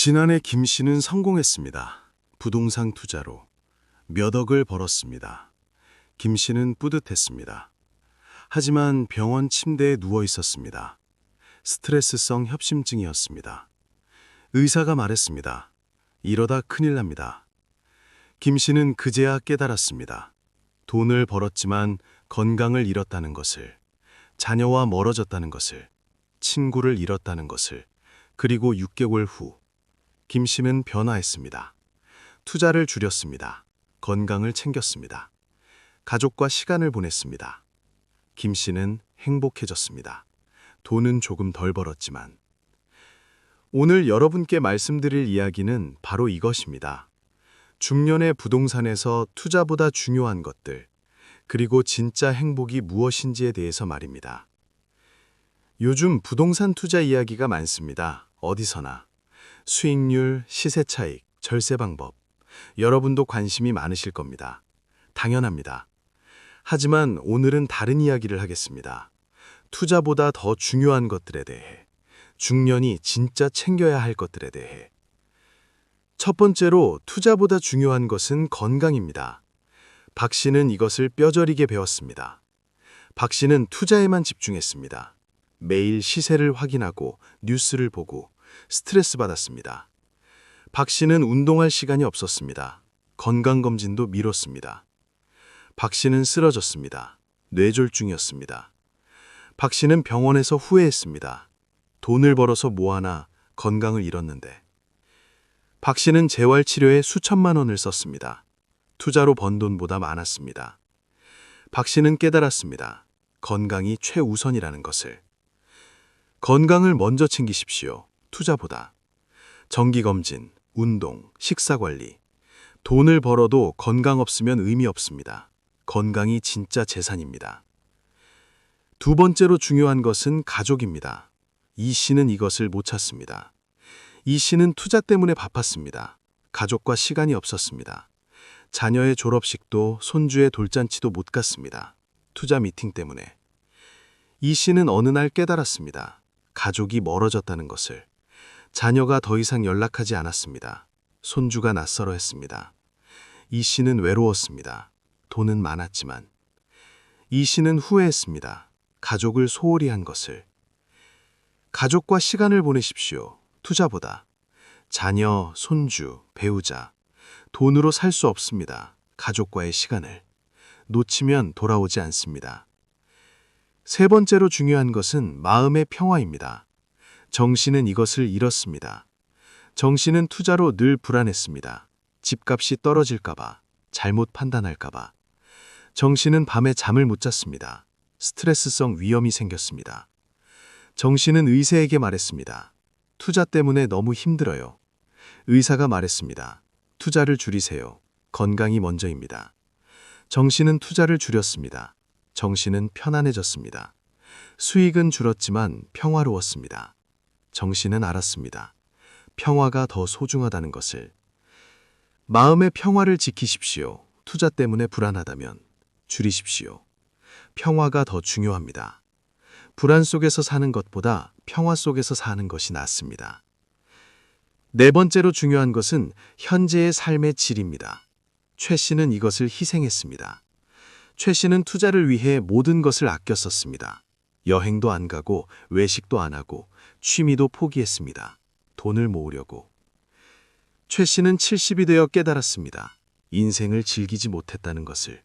지난해 김 씨는 성공했습니다. 부동산 투자로 몇 억을 벌었습니다. 김 씨는 뿌듯했습니다. 하지만 병원 침대에 누워 있었습니다. 스트레스성 협심증이었습니다. 의사가 말했습니다. 이러다 큰일 납니다. 김 씨는 그제야 깨달았습니다. 돈을 벌었지만 건강을 잃었다는 것을, 자녀와 멀어졌다는 것을, 친구를 잃었다는 것을, 그리고 6개월 후 김 씨는 변화했습니다. 투자를 줄였습니다. 건강을 챙겼습니다. 가족과 시간을 보냈습니다. 김 씨는 행복해졌습니다. 돈은 조금 덜 벌었지만. 오늘 여러분께 말씀드릴 이야기는 바로 이것입니다. 중년의 부동산에서 투자보다 중요한 것들, 그리고 진짜 행복이 무엇인지에 대해서 말입니다. 요즘 부동산 투자 이야기가 많습니다. 어디서나. 수익률, 시세 차익, 절세 방법. 여러분도 관심이 많으실 겁니다. 당연합니다. 하지만 오늘은 다른 이야기를 하겠습니다. 투자보다 더 중요한 것들에 대해, 중년이 진짜 챙겨야 할 것들에 대해. 첫 번째로 투자보다 중요한 것은 건강입니다. 박 씨는 이것을 뼈저리게 배웠습니다. 박 씨는 투자에만 집중했습니다. 매일 시세를 확인하고 뉴스를 보고 스트레스 받았습니다. 박 씨는 운동할 시간이 없었습니다. 건강검진도 미뤘습니다. 박 씨는 쓰러졌습니다. 뇌졸중이었습니다. 박 씨는 병원에서 후회했습니다. 돈을 벌어서 뭐하나 건강을 잃었는데. 박 씨는 재활치료에 수천만 원을 썼습니다. 투자로 번 돈보다 많았습니다. 박 씨는 깨달았습니다. 건강이 최우선이라는 것을. 건강을 먼저 챙기십시오. 투자보다. 정기검진, 운동, 식사관리. 돈을 벌어도 건강 없으면 의미 없습니다. 건강이 진짜 재산입니다. 두 번째로 중요한 것은 가족입니다. 이 씨는 이것을 못 찾습니다. 이 씨는 투자 때문에 바빴습니다. 가족과 시간이 없었습니다. 자녀의 졸업식도 손주의 돌잔치도 못 갔습니다. 투자 미팅 때문에. 이 씨는 어느 날 깨달았습니다. 가족이 멀어졌다는 것을. 자녀가 더 이상 연락하지 않았습니다. 손주가 낯설어 했습니다. 이 씨는 외로웠습니다. 돈은 많았지만. 이 씨는 후회했습니다. 가족을 소홀히 한 것을. 가족과 시간을 보내십시오. 투자보다. 자녀, 손주, 배우자. 돈으로 살 수 없습니다. 가족과의 시간을. 놓치면 돌아오지 않습니다. 세 번째로 중요한 것은 마음의 평화입니다. 정 씨는 이것을 잃었습니다. 정 씨는 투자로 늘 불안했습니다. 집값이 떨어질까봐, 잘못 판단할까봐. 정 씨는 밤에 잠을 못 잤습니다. 스트레스성 위험이 생겼습니다. 정 씨는 의사에게 말했습니다. 투자 때문에 너무 힘들어요. 의사가 말했습니다. 투자를 줄이세요. 건강이 먼저입니다. 정 씨는 투자를 줄였습니다. 정 씨는 편안해졌습니다. 수익은 줄었지만 평화로웠습니다. 정 씨는 알았습니다. 평화가 더 소중하다는 것을. 마음의 평화를 지키십시오. 투자 때문에 불안하다면 줄이십시오. 평화가 더 중요합니다. 불안 속에서 사는 것보다 평화 속에서 사는 것이 낫습니다. 네 번째로 중요한 것은 현재의 삶의 질입니다. 최 씨는 이것을 희생했습니다. 최 씨는 투자를 위해 모든 것을 아껴 썼습니다. 여행도 안 가고 외식도 안 하고 취미도 포기했습니다. 돈을 모으려고. 최 씨는 70이 되어 깨달았습니다. 인생을 즐기지 못했다는 것을.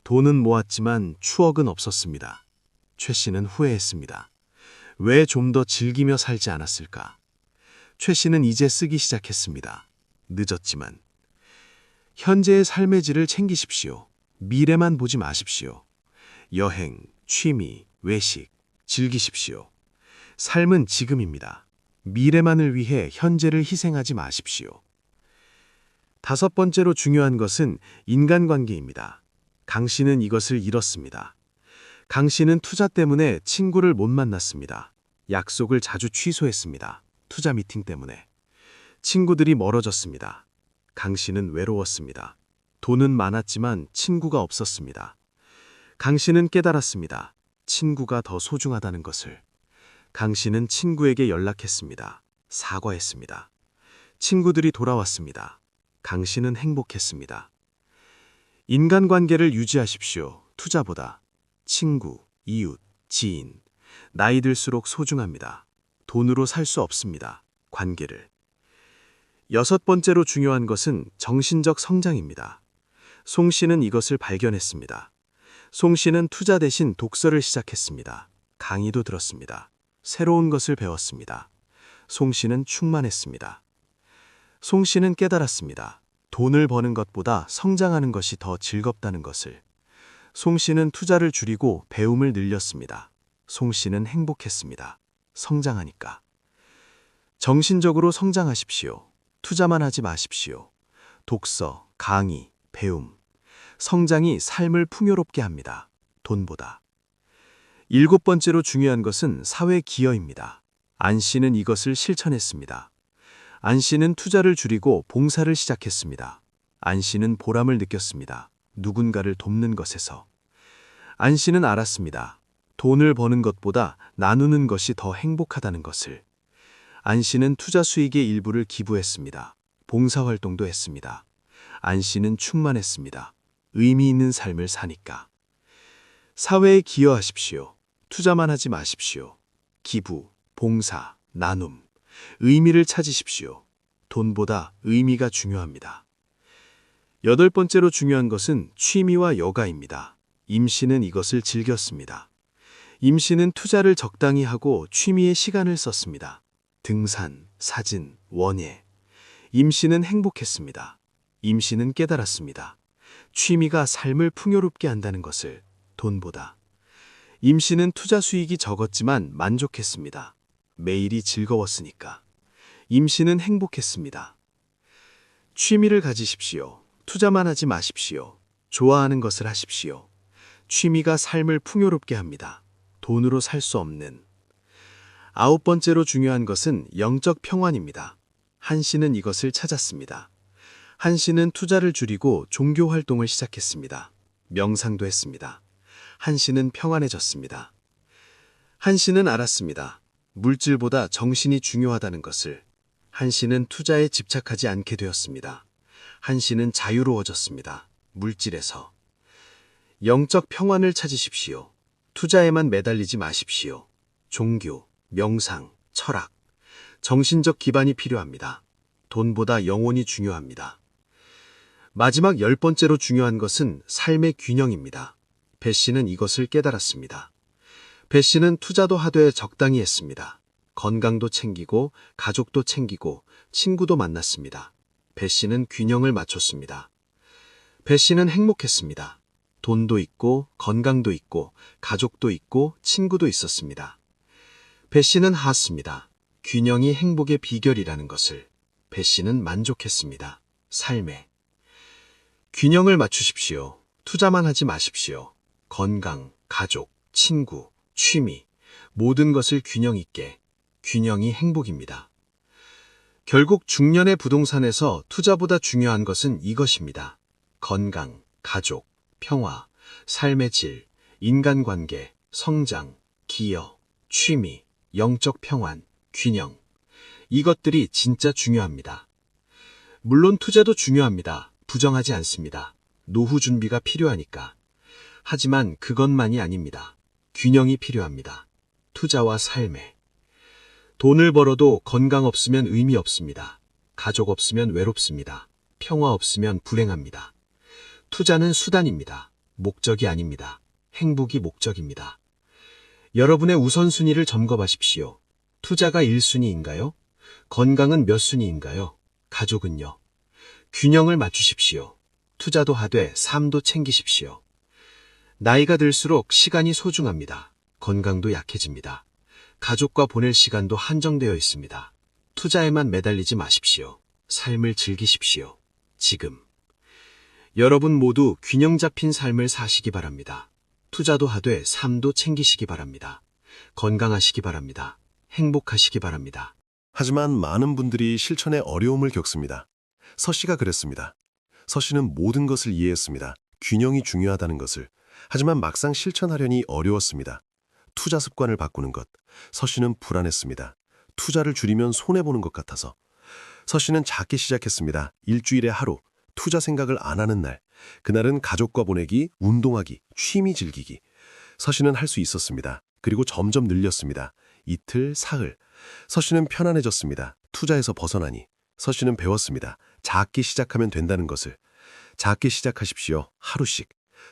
돈은 모았지만 추억은 없었습니다. 최 씨는 후회했습니다. 왜 좀 더 즐기며 살지 않았을까? 최 씨는 이제 쓰기 시작했습니다. 늦었지만. 현재의 삶의 질을 챙기십시오. 미래만 보지 마십시오. 여행, 취미, 외식, 즐기십시오. 삶은 지금입니다. 미래만을 위해 현재를 희생하지 마십시오. 다섯 번째로 중요한 것은 인간관계입니다. 강 씨는 이것을 잃었습니다. 강 씨는 투자 때문에 친구를 못 만났습니다. 약속을 자주 취소했습니다. 투자 미팅 때문에. 친구들이 멀어졌습니다. 강 씨는 외로웠습니다. 돈은 많았지만 친구가 없었습니다. 강 씨는 깨달았습니다. 친구가 더 소중하다는 것을. 강 씨는 친구에게 연락했습니다. 사과했습니다. 친구들이 돌아왔습니다. 강 씨는 행복했습니다. 인간관계를 유지하십시오. 투자보다. 친구, 이웃, 지인. 나이 들수록 소중합니다. 돈으로 살 수 없습니다. 관계를. 6번째로 중요한 것은 정신적 성장입니다. 송 씨는 이것을 발견했습니다. 송 씨는 투자 대신 독서를 시작했습니다. 강의도 들었습니다. 새로운 것을 배웠습니다. 송 씨는 충만했습니다. 송 씨는 깨달았습니다. 돈을 버는 것보다 성장하는 것이 더 즐겁다는 것을. 송 씨는 투자를 줄이고 배움을 늘렸습니다. 송 씨는 행복했습니다. 성장하니까. 정신적으로 성장하십시오. 투자만 하지 마십시오. 독서, 강의, 배움. 성장이 삶을 풍요롭게 합니다. 돈보다. 7번째로 중요한 것은 사회 기여입니다. 안 씨는 이것을 실천했습니다. 안 씨는 투자를 줄이고 봉사를 시작했습니다. 안 씨는 보람을 느꼈습니다. 누군가를 돕는 것에서. 안 씨는 알았습니다. 돈을 버는 것보다 나누는 것이 더 행복하다는 것을. 안 씨는 투자 수익의 일부를 기부했습니다. 봉사활동도 했습니다. 안 씨는 충만했습니다. 의미 있는 삶을 사니까. 사회에 기여하십시오. 투자만 하지 마십시오. 기부, 봉사, 나눔. 의미를 찾으십시오. 돈보다 의미가 중요합니다. 8번째로 중요한 것은 취미와 여가입니다. 임 씨는 이것을 즐겼습니다. 임 씨는 투자를 적당히 하고 취미에 시간을 썼습니다. 등산, 사진, 원예. 임 씨는 행복했습니다. 임 씨는 깨달았습니다. 취미가 삶을 풍요롭게 한다는 것을. 돈보다. 임 씨는 투자 수익이 적었지만 만족했습니다. 매일이 즐거웠으니까. 임 씨는 행복했습니다. 취미를 가지십시오. 투자만 하지 마십시오. 좋아하는 것을 하십시오. 취미가 삶을 풍요롭게 합니다. 돈으로 살 수 없는. 9번째로 중요한 것은 영적 평안입니다. 한 씨는 이것을 찾았습니다. 한 씨는 투자를 줄이고 종교 활동을 시작했습니다. 명상도 했습니다. 한 씨는 평안해졌습니다. 한 씨는 알았습니다. 물질보다 정신이 중요하다는 것을. 한 씨는 투자에 집착하지 않게 되었습니다. 한 씨는 자유로워졌습니다. 물질에서. 영적 평안을 찾으십시오. 투자에만 매달리지 마십시오. 종교, 명상, 철학. 정신적 기반이 필요합니다. 돈보다 영혼이 중요합니다. 마지막 10번째로 중요한 것은 삶의 균형입니다. 배 씨는 이것을 깨달았습니다. 배 씨는 투자도 하되 적당히 했습니다. 건강도 챙기고 가족도 챙기고 친구도 만났습니다. 배 씨는 균형을 맞췄습니다. 배 씨는 행복했습니다. 돈도 있고 건강도 있고 가족도 있고 친구도 있었습니다. 배 씨는 하았습니다. 균형이 행복의 비결이라는 것을. 배 씨는 만족했습니다. 삶에. 균형을 맞추십시오. 투자만 하지 마십시오. 건강, 가족, 친구, 취미, 모든 것을 균형 있게. 균형이 행복입니다. 결국 중년의 부동산에서 투자보다 중요한 것은 이것입니다. 건강, 가족, 평화, 삶의 질, 인간관계, 성장, 기여, 취미, 영적 평안, 균형. 이것들이 진짜 중요합니다. 물론 투자도 중요합니다. 부정하지 않습니다. 노후 준비가 필요하니까. 하지만 그것만이 아닙니다. 균형이 필요합니다. 투자와 삶에. 돈을 벌어도 건강 없으면 의미 없습니다. 가족 없으면 외롭습니다. 평화 없으면 불행합니다. 투자는 수단입니다. 목적이 아닙니다. 행복이 목적입니다. 여러분의 우선순위를 점검하십시오. 투자가 1순위인가요? 건강은 몇 순위인가요? 가족은요? 균형을 맞추십시오. 투자도 하되 삶도 챙기십시오. 나이가 들수록 시간이 소중합니다. 건강도 약해집니다. 가족과 보낼 시간도 한정되어 있습니다. 투자에만 매달리지 마십시오. 삶을 즐기십시오. 지금. 여러분 모두 균형 잡힌 삶을 사시기 바랍니다. 투자도 하되 삶도 챙기시기 바랍니다. 건강하시기 바랍니다. 행복하시기 바랍니다. 하지만 많은 분들이 실천에 어려움을 겪습니다. 서 씨가 그랬습니다. 서 씨는 모든 것을 이해했습니다. 균형이 중요하다는 것을. 하지만 막상 실천하려니 어려웠습니다. 투자 습관을 바꾸는 것. 서 씨는 불안했습니다. 투자를 줄이면 손해보는 것 같아서. 서씨는 작게 시작했습니다. 일주일에 하루, 투자 생각을 안 하는 날. 그날은 가족과 보내기, 운동하기, 취미 즐기기. 서씨는 할 수 있었습니다. 그리고 점점 늘렸습니다. 이틀, 사흘. 서씨는 편안해졌습니다. 투자에서 벗어나니. 서씨는 배웠습니다. 작게 시작하면 된다는 것을. 작게 시작하십시오. 하루씩.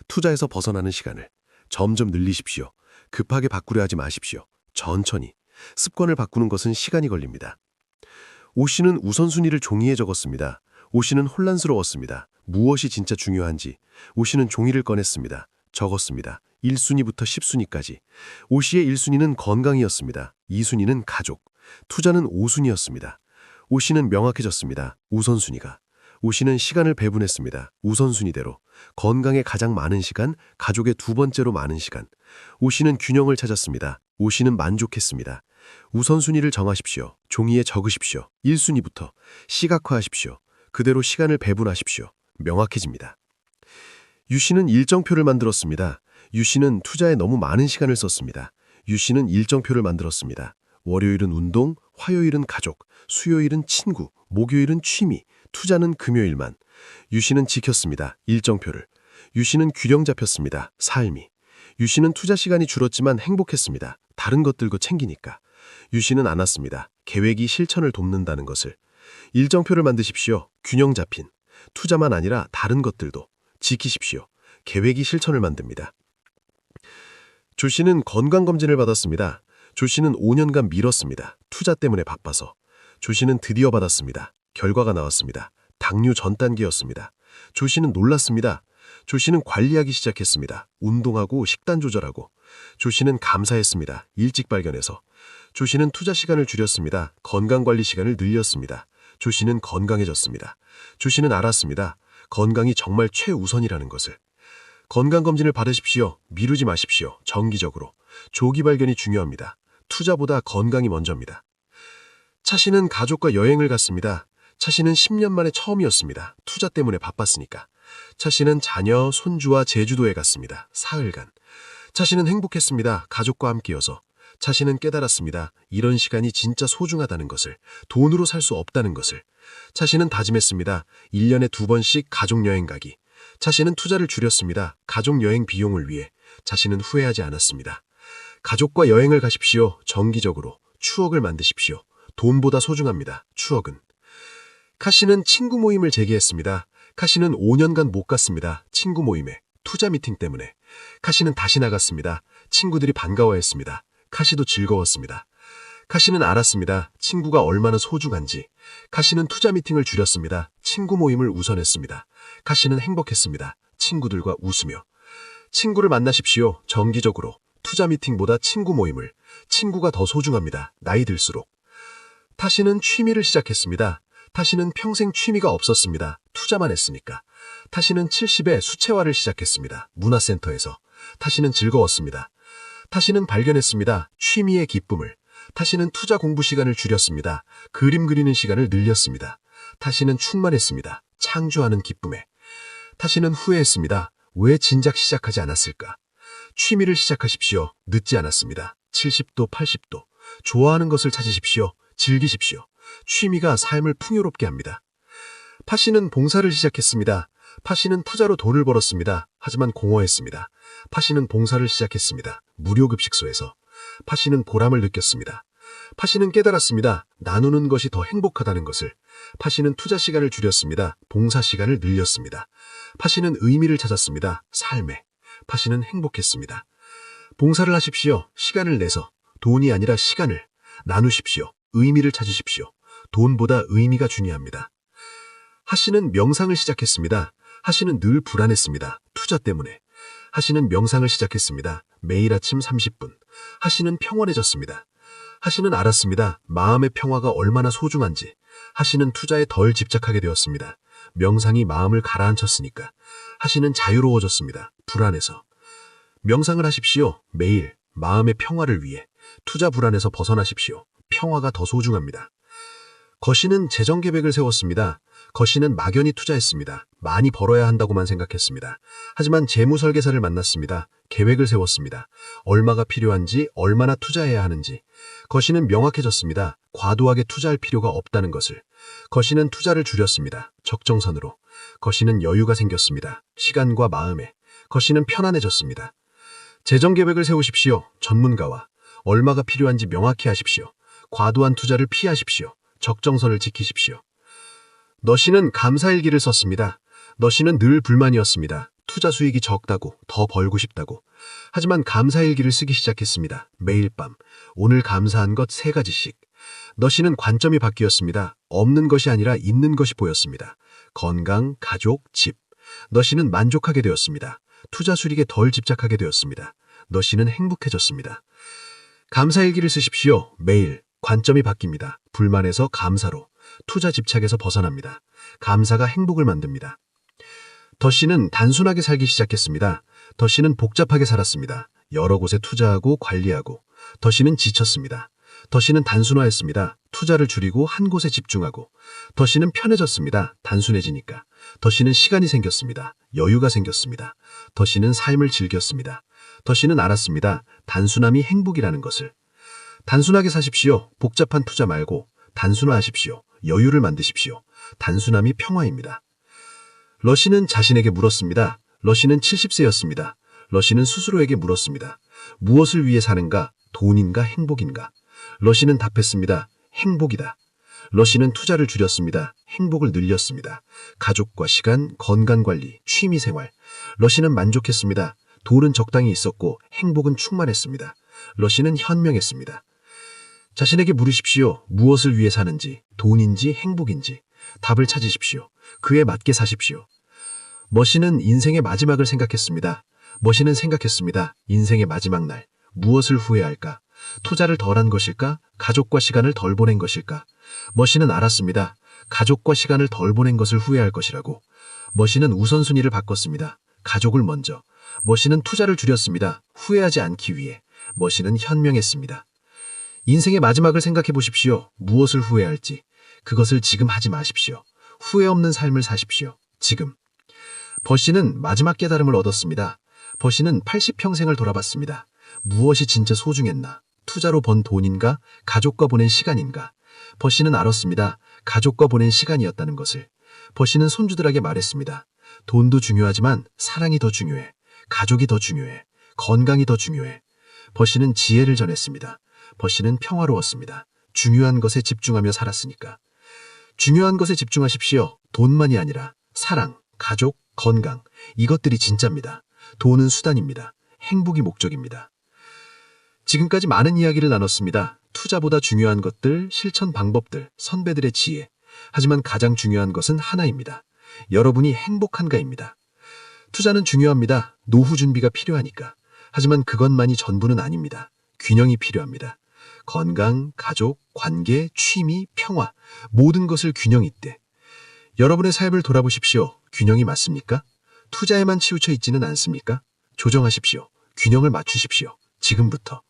투자에서 벗어나는 시간을. 점점 늘리십시오. 급하게 바꾸려 하지 마십시오. 천천히. 습관을 바꾸는 것은 시간이 걸립니다. 오 씨는 우선순위를 종이에 적었습니다. 오 씨는 혼란스러웠습니다. 무엇이 진짜 중요한지. 오 씨는 종이를 꺼냈습니다. 적었습니다. 1순위부터 10순위까지. 오 씨의 1순위는 건강이었습니다. 2순위는 가족. 투자는 5순위였습니다. 오 씨는 명확해졌습니다. 우선순위가. 오 씨는 시간을 배분했습니다. 우선순위대로. 건강에 가장 많은 시간, 가족의 두 번째로 많은 시간. 오 씨는 균형을 찾았습니다. 오 씨는 만족했습니다. 우선순위를 정하십시오. 종이에 적으십시오. 1순위부터. 시각화하십시오. 그대로 시간을 배분하십시오. 명확해집니다. 유 씨는 일정표를 만들었습니다. 유 씨는 투자에 너무 많은 시간을 썼습니다. 유 씨는 일정표를 만들었습니다. 월요일은 운동, 화요일은 가족, 수요일은 친구, 목요일은 취미, 투자는 금요일만. 유 씨는 지켰습니다. 일정표를. 유 씨는 균형 잡혔습니다. 삶이. 유 씨는 투자 시간이 줄었지만 행복했습니다. 다른 것들도 챙기니까. 유 씨는 안 왔습니다. 계획이 실천을 돕는다는 것을. 일정표를 만드십시오. 균형 잡힌. 투자만 아니라 다른 것들도. 지키십시오. 계획이 실천을 만듭니다. 조 씨는 건강검진을 받았습니다. 조 씨는 5년간 미뤘습니다. 투자 때문에 바빠서. 조 씨는 드디어 받았습니다. 결과가 나왔습니다. 당뇨 전 단계였습니다. 조 씨는 놀랐습니다. 조 씨는 관리하기 시작했습니다. 운동하고 식단 조절하고. 조 씨는 감사했습니다. 일찍 발견해서. 조 씨는 투자 시간을 줄였습니다. 건강관리 시간을 늘렸습니다. 조 씨는 건강해졌습니다. 조 씨는 알았습니다. 건강이 정말 최우선이라는 것을. 건강검진을 받으십시오. 미루지 마십시오. 정기적으로. 조기 발견이 중요합니다. 투자보다 건강이 먼저입니다. 차 씨는 가족과 여행을 갔습니다. 차 씨는 10년 만에 처음이었습니다. 투자 때문에 바빴으니까. 차 씨는 자녀, 손주와 제주도에 갔습니다. 사흘간. 차 씨는 행복했습니다. 가족과 함께여서. 차 씨는 깨달았습니다. 이런 시간이 진짜 소중하다는 것을. 돈으로 살 수 없다는 것을. 차 씨는 다짐했습니다. 1년에 2번씩 가족여행 가기. 차 씨는 투자를 줄였습니다. 가족여행 비용을 위해. 차 씨는 후회하지 않았습니다. 가족과 여행을 가십시오. 정기적으로. 추억을 만드십시오. 돈보다 소중합니다. 추억은. 카 씨는 친구 모임을 재개했습니다. 카 씨는 5년간 못 갔습니다. 친구 모임에. 투자 미팅 때문에. 카 씨는 다시 나갔습니다. 친구들이 반가워했습니다. 카 씨도 즐거웠습니다. 카 씨는 알았습니다. 친구가 얼마나 소중한지. 카 씨는 투자 미팅을 줄였습니다. 친구 모임을 우선했습니다. 카 씨는 행복했습니다. 친구들과 웃으며. 친구를 만나십시오. 정기적으로. 투자 미팅보다 친구 모임을. 친구가 더 소중합니다. 나이 들수록. 타 씨는 취미를 시작했습니다. 타 씨는 평생 취미가 없었습니다. 투자만 했으니까. 타 씨는 70에 수채화를 시작했습니다. 문화센터에서. 타 씨는 즐거웠습니다. 타 씨는 발견했습니다. 취미의 기쁨을. 타 씨는 투자 공부 시간을 줄였습니다. 그림 그리는 시간을 늘렸습니다. 타 씨는 충만했습니다. 창조하는 기쁨에. 타 씨는 후회했습니다. 왜 진작 시작하지 않았을까? 취미를 시작하십시오. 늦지 않았습니다. 70도, 80도. 좋아하는 것을 찾으십시오. 즐기십시오. 취미가 삶을 풍요롭게 합니다. 파 씨는 봉사를 시작했습니다. 파 씨는 투자로 돈을 벌었습니다. 하지만 공허했습니다. 파 씨는 봉사를 시작했습니다. 무료급식소에서. 파 씨는 보람을 느꼈습니다. 파 씨는 깨달았습니다. 나누는 것이 더 행복하다는 것을. 파 씨는 투자 시간을 줄였습니다. 봉사 시간을 늘렸습니다. 파 씨는 의미를 찾았습니다. 삶에. 파 씨는 행복했습니다. 봉사를 하십시오. 시간을 내서. 돈이 아니라 시간을. 나누십시오. 의미를 찾으십시오. 돈보다 의미가 중요합니다. 하 씨는 명상을 시작했습니다. 하 씨는 늘 불안했습니다. 투자 때문에. 하 씨는 명상을 시작했습니다. 매일 아침 30분. 하 씨는 평온해졌습니다. 하 씨는 알았습니다. 마음의 평화가 얼마나 소중한지. 하 씨는 투자에 덜 집착하게 되었습니다. 명상이 마음을 가라앉혔으니까. 하 씨는 자유로워졌습니다. 불안해서. 명상을 하십시오. 매일. 마음의 평화를 위해. 투자 불안에서 벗어나십시오. 평화가 더 소중합니다. 거 씨는 재정 계획을 세웠습니다. 거 씨는 막연히 투자했습니다. 많이 벌어야 한다고만 생각했습니다. 하지만 재무설계사를 만났습니다. 계획을 세웠습니다. 얼마가 필요한지, 얼마나 투자해야 하는지. 거 씨는 명확해졌습니다. 과도하게 투자할 필요가 없다는 것을. 거시는 투자를 줄였습니다. 적정선으로. 거시는 여유가 생겼습니다. 시간과 마음에. 거시는 편안해졌습니다. 재정 계획을 세우십시오. 전문가와. 얼마가 필요한지 명확히 하십시오. 과도한 투자를 피하십시오. 적정선을 지키십시오. 너씨는 감사일기를 썼습니다. 너씨는 늘 불만이었습니다. 투자 수익이 적다고, 더 벌고 싶다고. 하지만 감사일기를 쓰기 시작했습니다. 매일 밤. 오늘 감사한 것 3가지씩. 너씨는 관점이 바뀌었습니다. 없는 것이 아니라 있는 것이 보였습니다. 건강, 가족, 집. 너씨는 만족하게 되었습니다. 투자 수익에 덜 집착하게 되었습니다. 너씨는 행복해졌습니다. 감사일기를 쓰십시오. 매일. 관점이 바뀝니다. 불만에서 감사로. 투자 집착에서 벗어납니다. 감사가 행복을 만듭니다. 더씨는 단순하게 살기 시작했습니다. 더씨는 복잡하게 살았습니다. 여러 곳에 투자하고 관리하고. 더씨는 지쳤습니다. 더씨는 단순화했습니다. 투자를 줄이고 한 곳에 집중하고. 더씨는 편해졌습니다. 단순해지니까. 더씨는 시간이 생겼습니다. 여유가 생겼습니다. 더씨는 삶을 즐겼습니다. 더씨는 알았습니다. 단순함이 행복이라는 것을. 단순하게 사십시오. 복잡한 투자 말고. 단순화하십시오. 여유를 만드십시오. 단순함이 평화입니다. 러시는 자신에게 물었습니다. 러시는 70세였습니다. 러시는 스스로에게 물었습니다. 무엇을 위해 사는가? 돈인가? 행복인가? 러시는 답했습니다. 행복이다. 러시는 투자를 줄였습니다. 행복을 늘렸습니다. 가족과 시간, 건강관리, 취미생활. 러시는 만족했습니다. 돈은 적당히 있었고 행복은 충만했습니다. 러시는 현명했습니다. 자신에게 물으십시오. 무엇을 위해 사는지, 돈인지 행복인지. 답을 찾으십시오. 그에 맞게 사십시오. 머시는 인생의 마지막을 생각했습니다. 머시는 생각했습니다. 인생의 마지막 날. 무엇을 후회할까? 투자를 덜한 것일까? 가족과 시간을 덜 보낸 것일까? 머시는 알았습니다. 가족과 시간을 덜 보낸 것을 후회할 것이라고. 머시는 우선순위를 바꿨습니다. 가족을 먼저. 머시는 투자를 줄였습니다. 후회하지 않기 위해. 머시는 현명했습니다. 인생의 마지막을 생각해 보십시오. 무엇을 후회할지. 그것을 지금 하지 마십시오. 후회 없는 삶을 사십시오. 지금. 버시는 마지막 깨달음을 얻었습니다. 버시는 80평생을 돌아봤습니다. 무엇이 진짜 소중했나? 투자로 번 돈인가? 가족과 보낸 시간인가? 버시는 알았습니다. 가족과 보낸 시간이었다는 것을. 버시는 손주들에게 말했습니다. 돈도 중요하지만 사랑이 더 중요해. 가족이 더 중요해. 건강이 더 중요해. 버시는 지혜를 전했습니다. 버시는 평화로웠습니다. 중요한 것에 집중하며 살았으니까. 중요한 것에 집중하십시오. 돈만이 아니라 사랑, 가족, 건강. 이것들이 진짜입니다. 돈은 수단입니다. 행복이 목적입니다. 지금까지 많은 이야기를 나눴습니다. 투자보다 중요한 것들, 실천 방법들, 선배들의 지혜. 하지만 가장 중요한 것은 하나입니다. 여러분이 행복한가입니다. 투자는 중요합니다. 노후 준비가 필요하니까. 하지만 그것만이 전부는 아닙니다. 균형이 필요합니다. 건강, 가족, 관계, 취미, 평화. 모든 것을 균형 있게. 여러분의 삶을 돌아보십시오. 균형이 맞습니까? 투자에만 치우쳐 있지는 않습니까? 조정하십시오. 균형을 맞추십시오. 지금부터.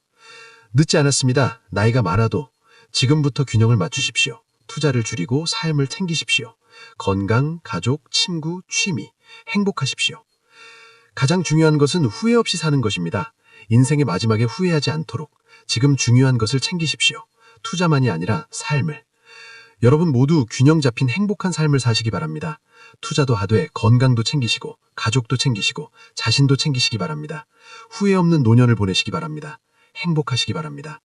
늦지 않았습니다. 나이가 많아도 지금부터 균형을 맞추십시오. 투자를 줄이고 삶을 챙기십시오. 건강, 가족, 친구, 취미. 행복하십시오. 가장 중요한 것은 후회 없이 사는 것입니다. 인생의 마지막에 후회하지 않도록 지금 중요한 것을 챙기십시오. 투자만이 아니라 삶을. 여러분 모두 균형 잡힌 행복한 삶을 사시기 바랍니다. 투자도 하되 건강도 챙기시고 가족도 챙기시고 자신도 챙기시기 바랍니다. 후회 없는 노년을 보내시기 바랍니다. 행복하시기 바랍니다.